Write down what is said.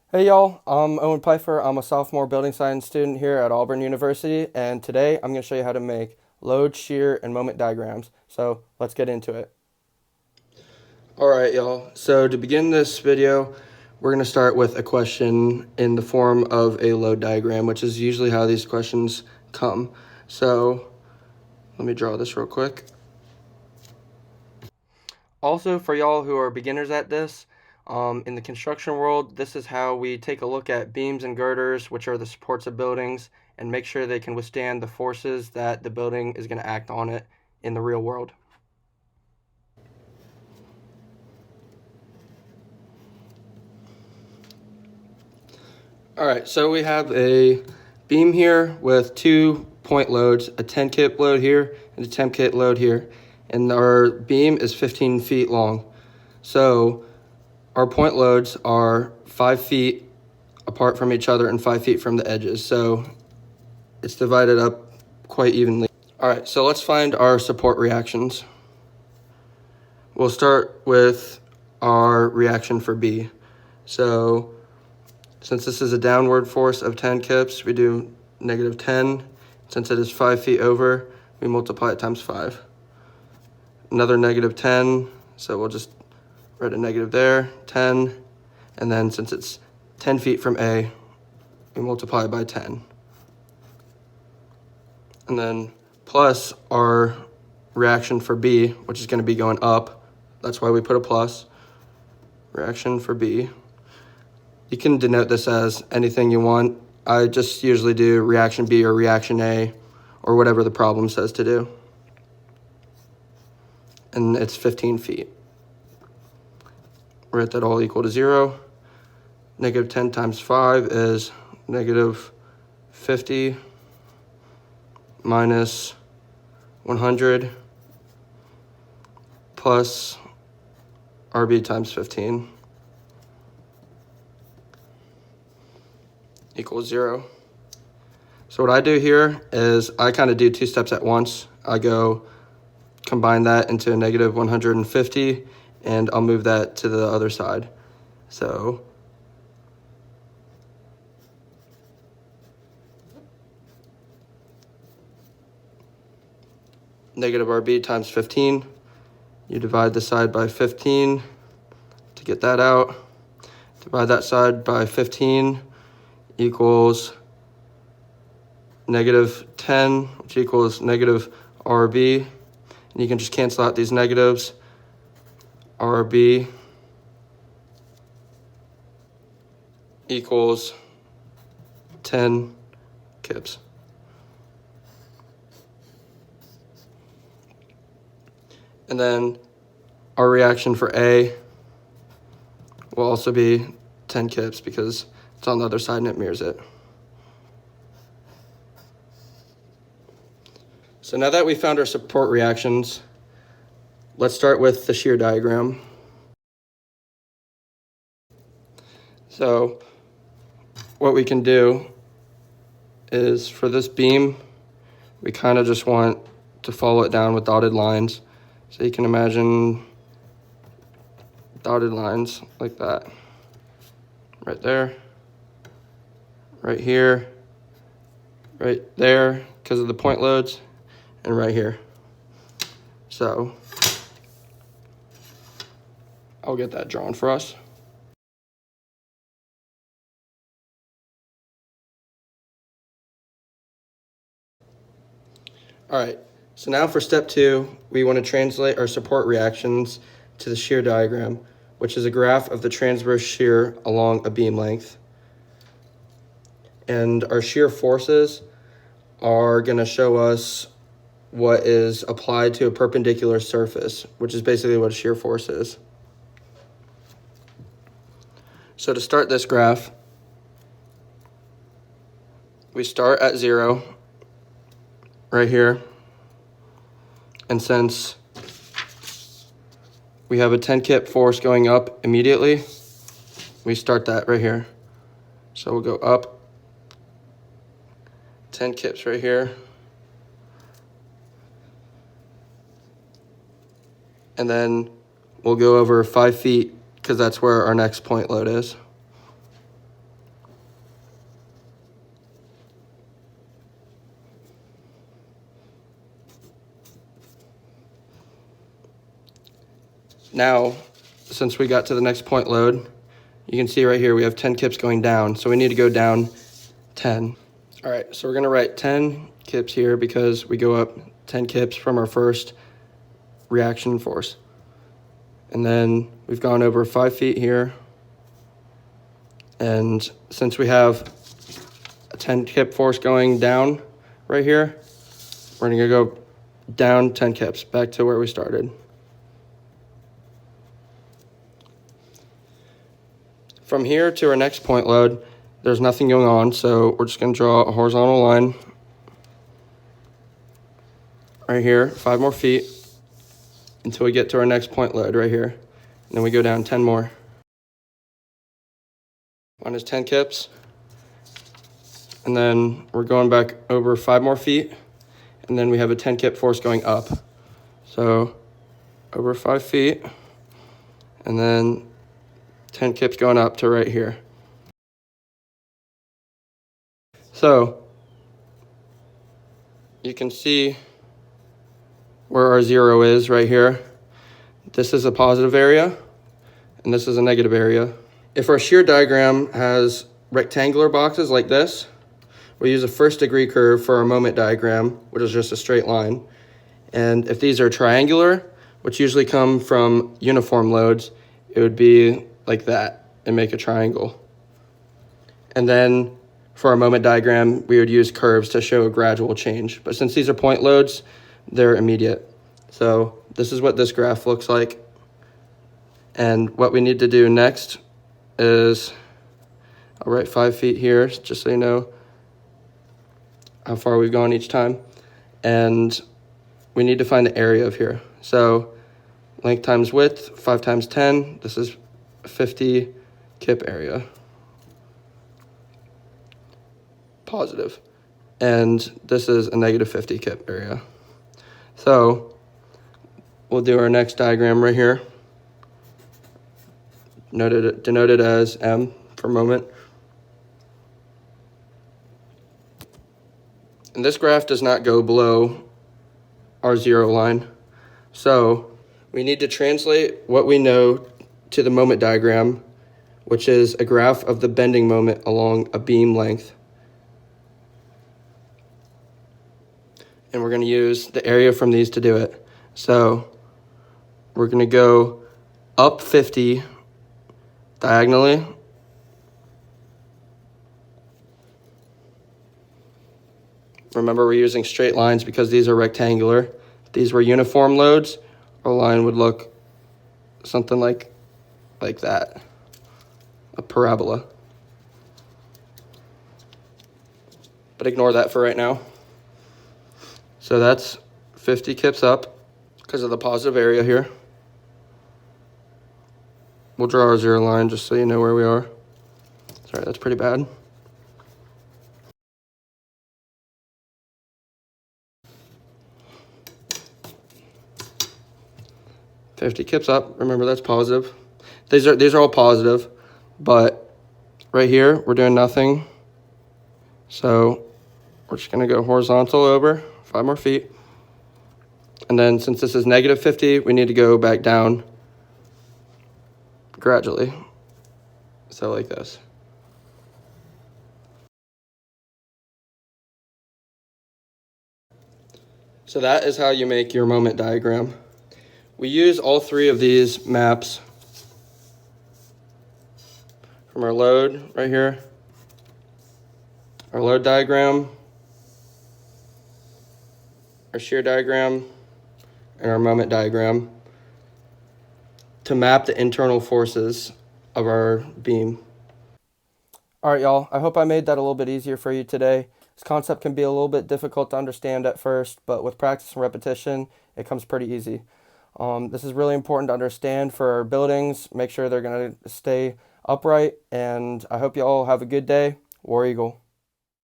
Hey y'all, I'm Owen Pfeiffer. I'm a sophomore building science student here at Auburn University, and today I'm going to show you how to make load, shear, and moment diagrams. So let's get into it. Alright y'all, so to begin this video, we're going to start with a question in the form of a load diagram, which is usually how these questions come. So let me draw this real quick. Also, for y'all who are beginners at this, in the construction world, this is how we take a look at beams and girders, which are the supports of buildings, and make sure they can withstand the forces that the building is going to act on it in the real world. All right, so we have a beam here with 2 point loads, a 10 kip load here and a 10 kip load here, and our beam is 15 feet long. So our point loads are 5 feet apart from each other and 5 feet from the edges. So it's divided up quite evenly. All right, so let's find our support reactions. We'll start with our reaction for B. So since this is a downward force of 10 kips, we do negative 10. Since it is 5 feet over, we multiply it times 5. Another negative 10, so we'll just write a negative there, 10. And then since it's 10 feet from A, we multiply by 10. And then plus our reaction for B, which is going to be going up. That's why we put a plus. Reaction for B. You can denote this as anything you want. I just usually do reaction B or reaction A or whatever the problem says to do. And it's 15 feet. Write that all equal to 0. Negative 10 times 5 is negative 50 minus 100 plus RB times 15 equals 0. So what I do here is I kind of do 2 steps at once. I go combine that into a negative 150, and I'll move that to the other side. So negative RB times 15. You divide the side by 15 to get that out. Divide that side by 15 equals negative 10, which equals negative RB. And you can just cancel out these negatives. RB equals 10 kips. And then our reaction for A will also be 10 kips because it's on the other side and it mirrors it. So now that we found our support reactions, let's start with the shear diagram. So what we can do is for this beam, we kind of just want to follow it down with dotted lines. So you can imagine dotted lines like that. Right there, right here, right there because of the point loads, and right here. So I'll get that drawn for us. All right, so now for step 2, we want to translate our support reactions to the shear diagram, which is a graph of the transverse shear along a beam length. And our shear forces are going to show us what is applied to a perpendicular surface, which is basically what a shear force is. So to start this graph, we start at 0 right here. And since we have a 10 kip force going up immediately, we start that right here. So we'll go up 10 kips right here. And then we'll go over 5 feet because that's where our next point load is. Now, since we got to the next point load, you can see right here we have 10 kips going down, so we need to go down 10. All right, so we're gonna write 10 kips here because we go up 10 kips from our first reaction force. And then we've gone over 5 feet here. And since we have a 10 kip force going down right here, we're gonna go down 10 kips back to where we started. From here to our next point load, there's nothing going on, so we're just gonna draw a horizontal line right here, 5 more feet, until we get to our next point load right here. And then we go down 10 more. One is 10 kips. And then we're going back over 5 more feet. And then we have a 10 kip force going up. So over 5 feet. And then 10 kips going up to right here. So you can see where our 0 is right here. This is a positive area, and this is a negative area. If our shear diagram has rectangular boxes like this, we use a first degree curve for our moment diagram, which is just a straight line. And if these are triangular, which usually come from uniform loads, it would be like that and make a triangle. And then for our moment diagram, we would use curves to show a gradual change. But since these are point loads, they're immediate. So this is what this graph looks like. And what we need to do next is, I'll write 5 feet here, just so you know how far we've gone each time. And we need to find the area of here. So length times width, 5 times 10, this is 50 kip area. Positive. And this is a negative 50 kip area. So we'll do our next diagram right here, denoted as M for moment. And this graph does not go below our 0 line. So we need to translate what we know to the moment diagram, which is a graph of the bending moment along a beam length. And we're going to use the area from these to do it. So we're going to go up 50 diagonally. Remember, we're using straight lines because these are rectangular. If these were uniform loads, our line would look something like that, a parabola. But ignore that for right now. So that's 50 kips up because of the positive area here. We'll draw our 0 line just so you know where we are. Sorry, that's pretty bad. $50 kips up. Remember, that's positive. These are all positive, but right here we're doing nothing. So we're just gonna go horizontal over 5 more feet. And then since this is negative 50, we need to go back down gradually. So like this. So that is how you make your moment diagram. We use all 3 of these maps from our load right here, our load diagram, our shear diagram, and our moment diagram to map the internal forces of our beam. All right, y'all, I hope I made that a little bit easier for you today. This concept can be a little bit difficult to understand at first, but with practice and repetition, it comes pretty easy. This is really important to understand for our buildings. Make sure they're going to stay upright, and I hope you all have a good day. War Eagle.